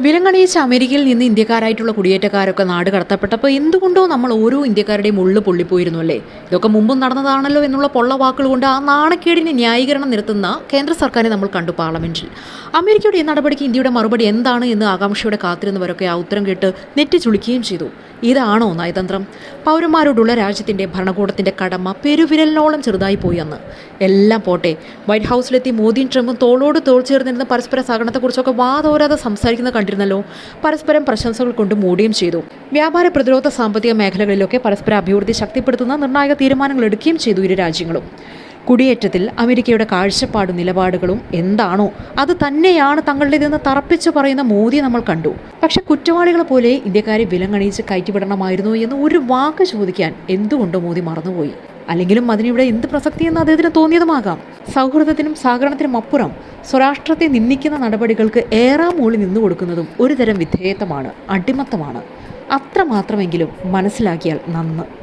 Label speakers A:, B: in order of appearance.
A: വിലങ്ങണിയിച്ച അമേരിക്കയിൽ നിന്ന് ഇന്ത്യക്കാരായിട്ടുള്ള കുടിയേറ്റക്കാരൊക്കെ നാട് കടത്തപ്പെട്ടപ്പോൾ എന്തുകൊണ്ടോ നമ്മൾ ഓരോ ഇന്ത്യക്കാരുടെയും ഉള്ളു പൊള്ളിപ്പോയിരുന്നു അല്ലേ. ഇതൊക്കെ മുമ്പും നടന്നതാണല്ലോ എന്നുള്ള പൊള്ള വാക്കുകൾ കൊണ്ട് ആ നാണക്കേടിന് ന്യായീകരണം നിരത്തുന്ന കേന്ദ്ര സർക്കാരിനെ നമ്മൾ കണ്ടു പാർലമെന്റിൽ. അമേരിക്കയുടെ ഈ നടപടിക്ക് ഇന്ത്യയുടെ മറുപടി എന്താണ് എന്ന് ആകാംക്ഷയോടെ കാത്തിരുന്നവരൊക്കെ ആ ഉത്തരം കേട്ട് നെറ്റി ചുളിക്കുകയും ചെയ്തു. ഇതാണോ നയതന്ത്രം? പൗരന്മാരോടുള്ള രാജ്യത്തിന്റെ ഭരണകൂടത്തിന്റെ കടമ പെരുവിരലിനോളം ചെറുതായി പോയി അന്ന്. എല്ലാം പോട്ടെ, വൈറ്റ് ഹൗസിലെത്തി മോദിയും ട്രംപും തോളോട് തോൾ ചേർന്നിരുന്ന പരസ്പര സഹകരണത്തെക്കുറിച്ചൊക്കെ വാതോരാതെ സംസാരിക്കുന്നത് കണ്ടിരുന്നല്ലോ. പരസ്പരം പ്രശംസകൾ കൊണ്ട് മൂടുകയും ചെയ്തു. വ്യാപാര, പ്രതിരോധ, സാമ്പത്തിക മേഖലകളിലൊക്കെ പരസ്പര അഭിവൃദ്ധി ശക്തിപ്പെടുത്തുന്ന നിർണായക തീരുമാനങ്ങൾ എടുക്കുകയും ചെയ്തു ഇരു രാജ്യങ്ങളും. കുടിയേറ്റത്തിൽ അമേരിക്കയുടെ കാഴ്ചപ്പാടും നിലപാടുകളും എന്താണോ അത് തന്നെയാണ് തങ്ങളുടേതെന്ന് തറപ്പിച്ചു പറയുന്ന മോദിയെ നമ്മൾ കണ്ടു. പക്ഷെ കുറ്റവാളികളെ പോലെ ഇന്ത്യക്കാരെ വിലങ്ങണിയിച്ച് കയറ്റിവിടണമായിരുന്നു എന്ന് ഒരു വാക്ക് ചോദിക്കാൻ എന്തുകൊണ്ടോ മോദി മറന്നുപോയി. അല്ലെങ്കിലും അതിനിവിടെ എന്ത് പ്രസക്തിയെന്ന് അദ്ദേഹത്തിന് തോന്നിയതുമാകാം. സൗഹൃദത്തിനും സഹകരണത്തിനും അപ്പുറം സ്വരാഷ്ട്രത്തെ നിന്ദിക്കുന്ന നടപടികൾക്ക് ഏറാമൂളി നിന്നു കൊടുക്കുന്നതും ഒരുതരം വിധേയത്വമാണ്, അടിമത്തമാണ്. അത്രമാത്രമെങ്കിലും മനസ്സിലാക്കിയാൽ നന്ന്.